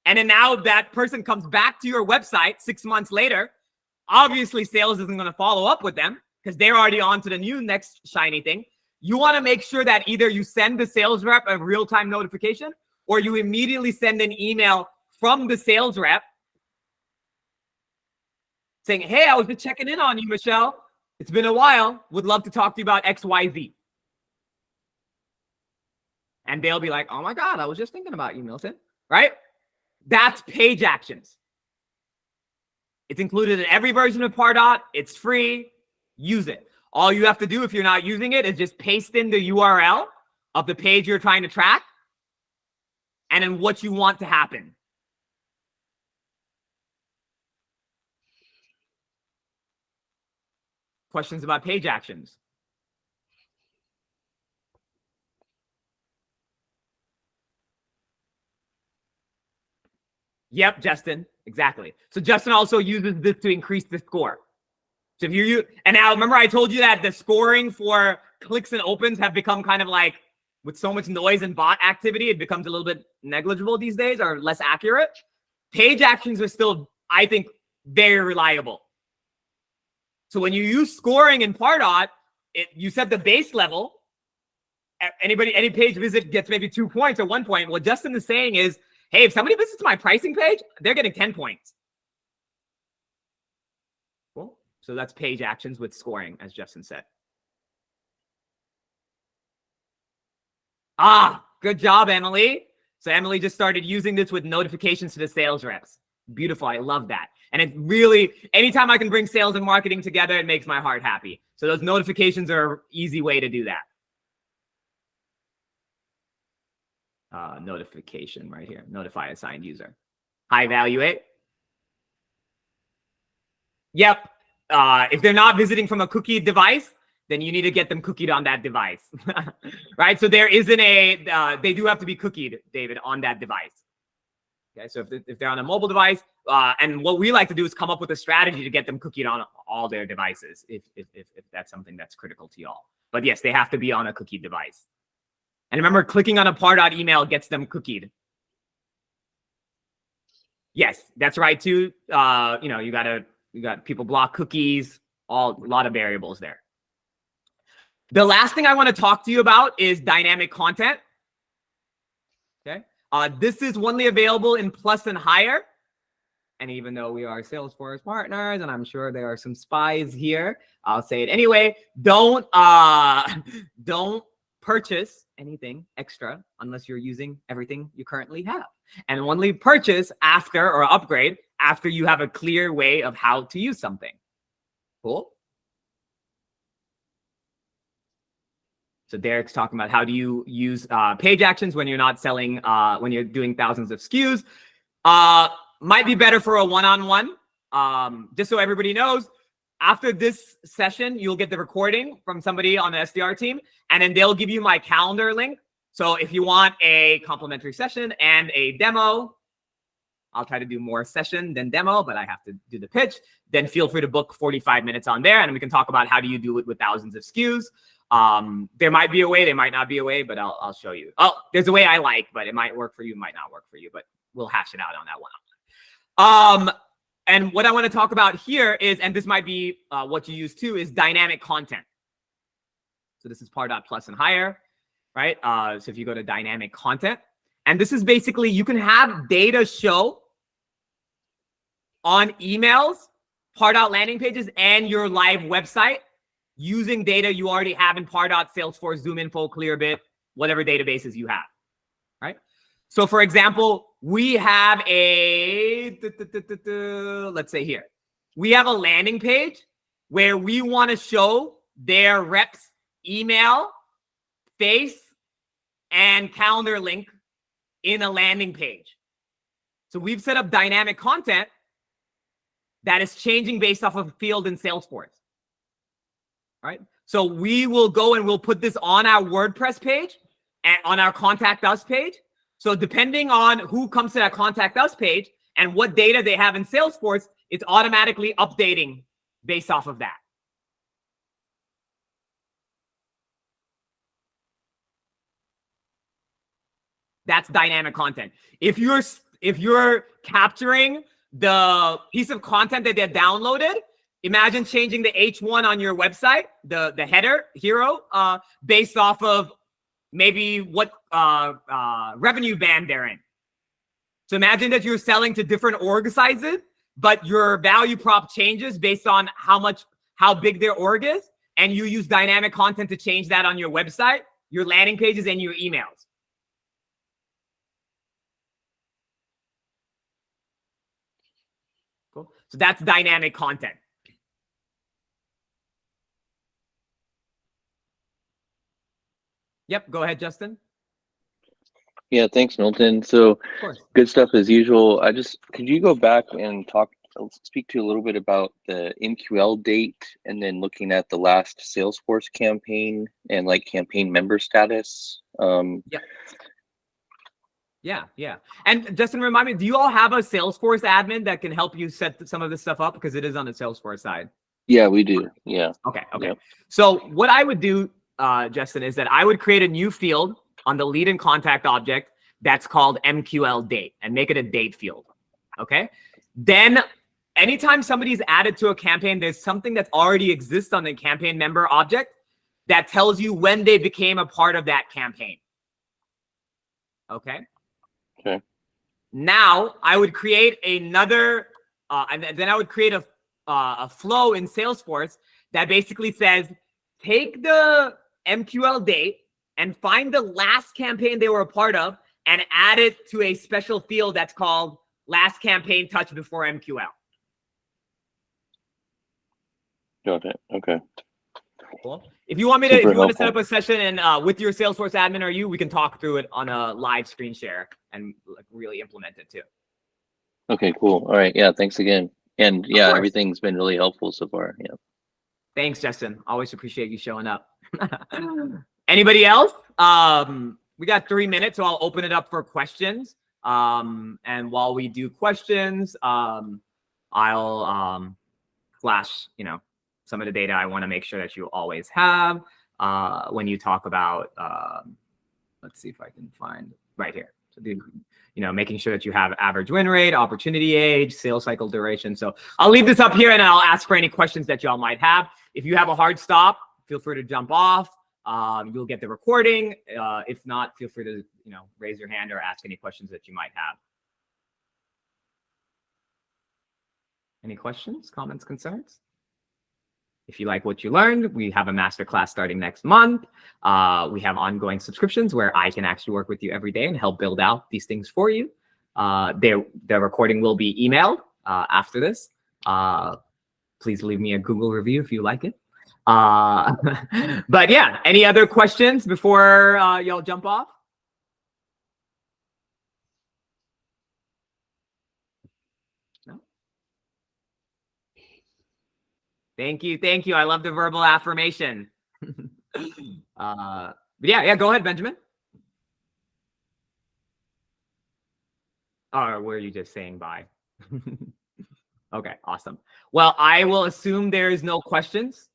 and then now that person comes back to your website 6 months later, obviously sales isn't going to follow up with them because they're already on to the new next shiny thing. You want to make sure that either you send the sales rep a real-time notification or you immediately send an email from the sales rep saying, hey, I was just checking in on you, Michelle. It's been a while. Would love to talk to you about XYZ. And they'll be like, oh my God, I was just thinking about you, Milton, right? That's page actions. It's included in every version of Pardot. It's free. Use it. All you have to do if you're not using it is just paste in the URL of the page you're trying to track and then what you want to happen. Questions about page actions? Yep, Justin, exactly. So Justin also uses this to increase the score. So if you and now remember I told you that the scoring for clicks and opens have become kind of like, with so much noise and bot activity, it becomes a little bit negligible these days or less accurate. Page actions are still, I think, very reliable. So when you use scoring in Pardot, you set the base level. Any page visit gets maybe 2 points or 1 point. What Justin is saying is, hey, if somebody visits my pricing page, they're getting 10 points. Cool. So that's page actions with scoring, as Justin said. Good job, Emily. So Emily just started using this with notifications to the sales reps. Beautiful. I love that. And it really, anytime I can bring sales and marketing together, it makes my heart happy. So those notifications are an easy way to do that. Notification right here. Notify assigned user. High evaluate. Yep. If they're not visiting from a cookie device, then you need to get them cookied on that device, right? So there isn't they do have to be cookied, David, on that device. Okay, so if they're on a mobile device, and what we like to do is come up with a strategy to get them cookied on all their devices, if that's something that's critical to y'all. But yes, they have to be on a cookie device. And remember, clicking on a Pardot email gets them cookied. Yes, that's right too. You got people block cookies, a lot of variables there. The last thing I want to talk to you about is dynamic content. Okay. This is only available in Plus and higher. And even though we are Salesforce partners, and I'm sure there are some spies here, I'll say it anyway. Don't purchase anything extra unless you're using everything you currently have. And only purchase after or upgrade after you have a clear way of how to use something. Cool. So Derek's talking about how do you use page actions when you're not selling, when you're doing thousands of SKUs. Might be better for a one-on-one. Just so everybody knows, after this session, you'll get the recording from somebody on the SDR team, and then they'll give you my calendar link. So if you want a complimentary session and a demo, I'll try to do more session than demo, but I have to do the pitch. Then feel free to book 45 minutes on there, and we can talk about how do you do it with thousands of SKUs. There might be a way, there might not be a way, but I'll show you. Oh, there's a way I like, but it might work for you, might not work for you, but we'll hash it out on that one. And what I want to talk about here is, and this might be what you use too, is dynamic content. So this is Pardot Plus and higher, right? So if you go to dynamic content, and this is basically, you can have data show on emails, Pardot landing pages, and your live website using data you already have in Pardot, Salesforce, ZoomInfo, Clearbit, whatever databases you have, right? So for example, we have a, let's say here, we have a landing page where we want to show their reps email, face, and calendar link in a landing page. So we've set up dynamic content that is changing based off of a field in Salesforce. Right? So we will go and we'll put this on our WordPress page and on our Contact Us page. So depending on who comes to that Contact Us page and what data they have in Salesforce, it's automatically updating based off of that. That's dynamic content. If you're capturing the piece of content that they downloaded, imagine changing the H1 on your website, the header hero, based off of maybe what revenue band they're in. So imagine that you're selling to different org sizes, but your value prop changes based on how big their org is, and you use dynamic content to change that on your website, your landing pages, and your emails. Cool. So that's dynamic content. Yep, go ahead, Justin. Yeah, thanks, Milton. So good stuff as usual. Could you go back and speak to a little bit about the MQL date and then looking at the last Salesforce campaign and like campaign member status? Yeah. And Justin, remind me, do you all have a Salesforce admin that can help you set some of this stuff up? Because it is on the Salesforce side. Yeah, we do. Yeah. Okay. Yep. So what I would do, Justin, is that I would create a new field on the lead and contact object that's called MQL date and make it a date field. Okay. Then anytime somebody's added to a campaign, there's something that already exists on the campaign member object that tells you when they became a part of that campaign. Okay. Okay. Now I would create another, and then I would create a flow in Salesforce that basically says, take the MQL date and find the last campaign they were a part of and add it to a special field that's called last campaign touch before MQL. Got it. Okay. Cool. If you want me to, if you want to set up a session and with your Salesforce admin or we can talk through it on a live screen share and like really implement it too. Okay, cool. All right. Yeah. Thanks again. And yeah, everything's been really helpful so far. Yeah. Thanks, Justin. Always appreciate you showing up. Anybody else? We got 3 minutes, so I'll open it up for questions. And while we do questions, I'll flash, some of the data I want to make sure that you always have when you talk about, let's see if I can find right here. So making sure that you have average win rate, opportunity age, sales cycle duration. So I'll leave this up here and I'll ask for any questions that y'all might have. If you have a hard stop, feel free to jump off. You'll get the recording. If not, feel free to, raise your hand or ask any questions that you might have. Any questions, comments, concerns? If you like what you learned, we have a masterclass starting next month. We have ongoing subscriptions where I can actually work with you every day and help build out these things for you. The recording will be emailed after this. Please leave me a Google review if you like it. But yeah, any other questions before y'all jump off? No? Thank you. Thank you. I love the verbal affirmation. But yeah, go ahead, Benjamin. Or were you just saying bye? Okay, awesome. Well, I will assume there is no questions.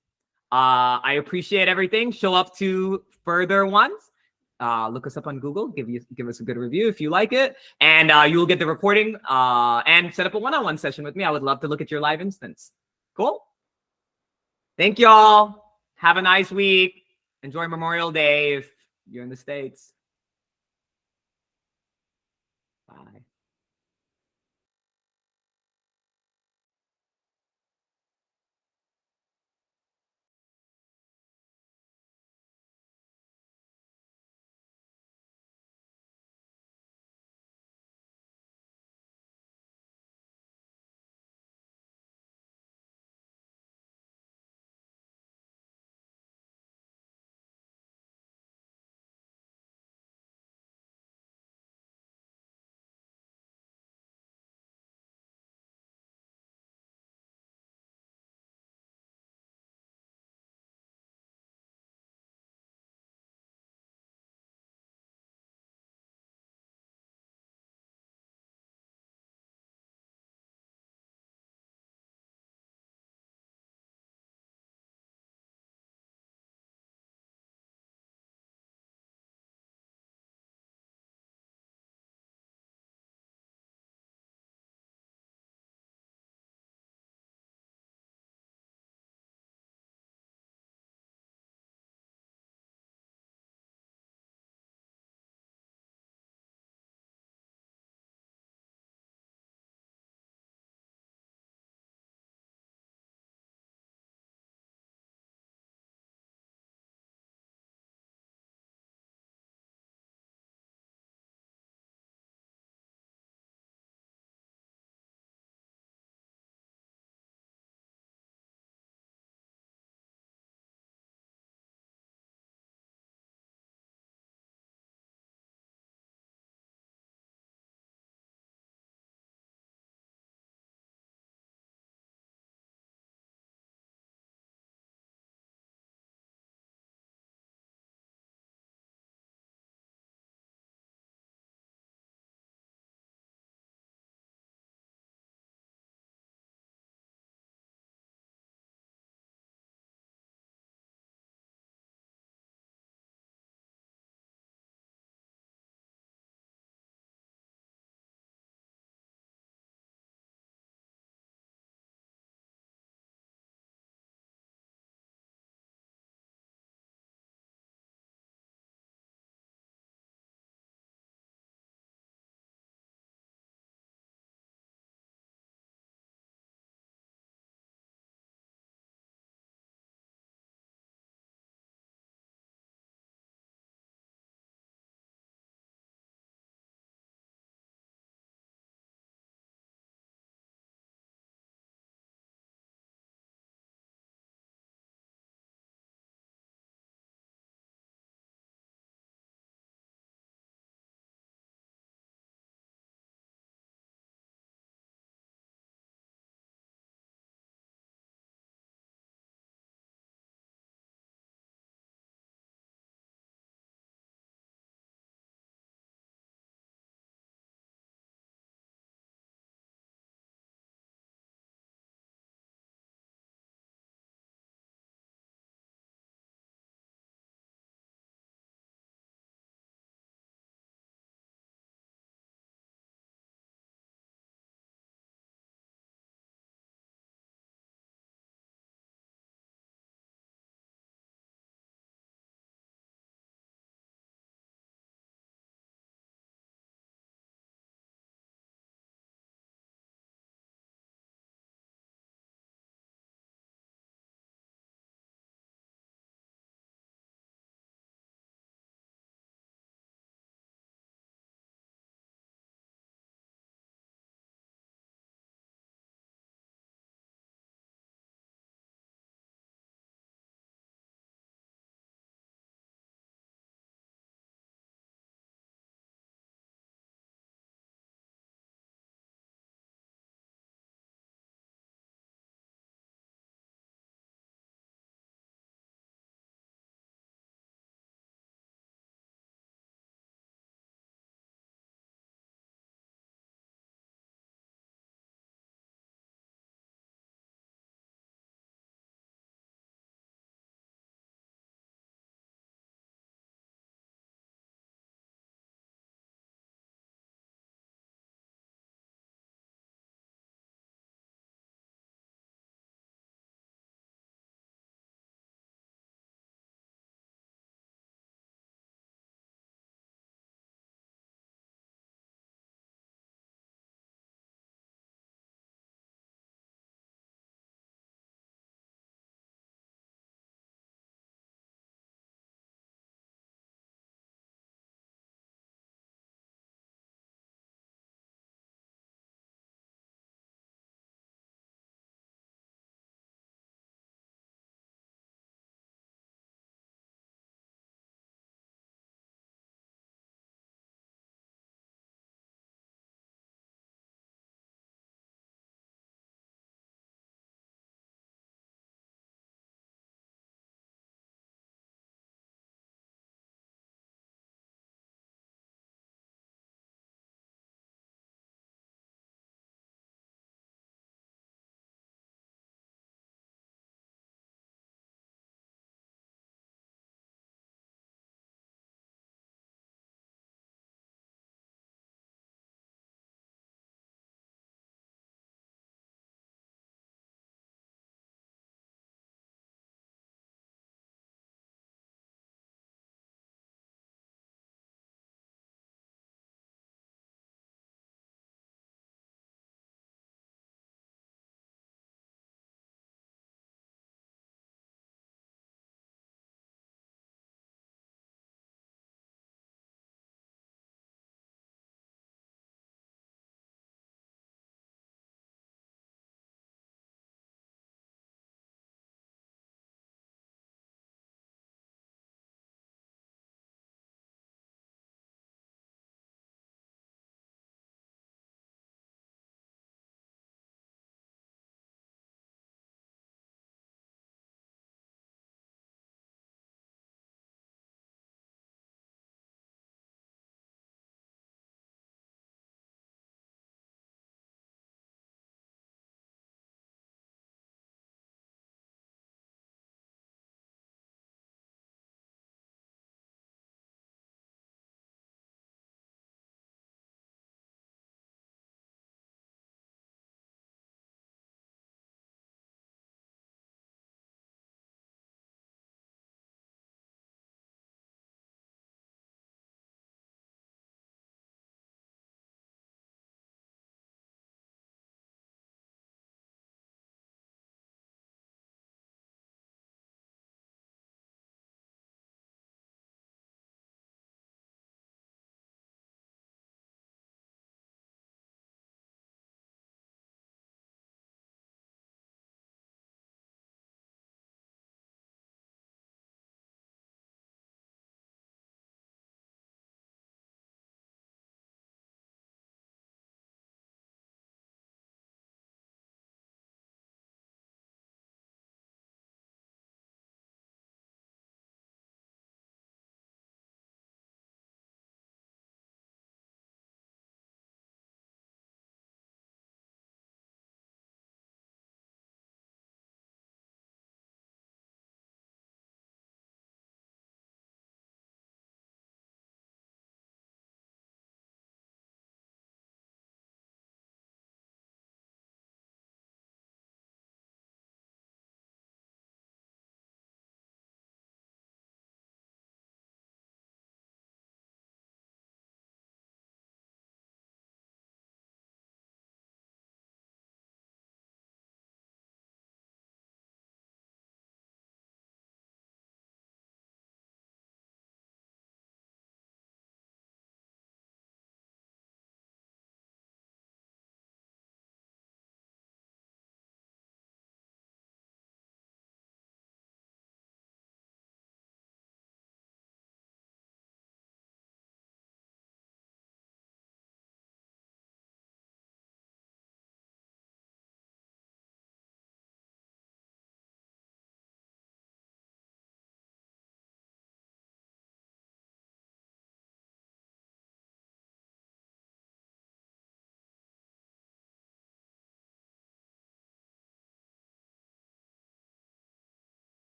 I appreciate everything. Show up to further ones. Look us up on Google. Give us a good review if you like it, and you will get the recording and set up a one-on-one session with me. I would love to look at your live instance. Cool. Thank you all. Have a nice week. Enjoy Memorial Day if you're in the States. Bye.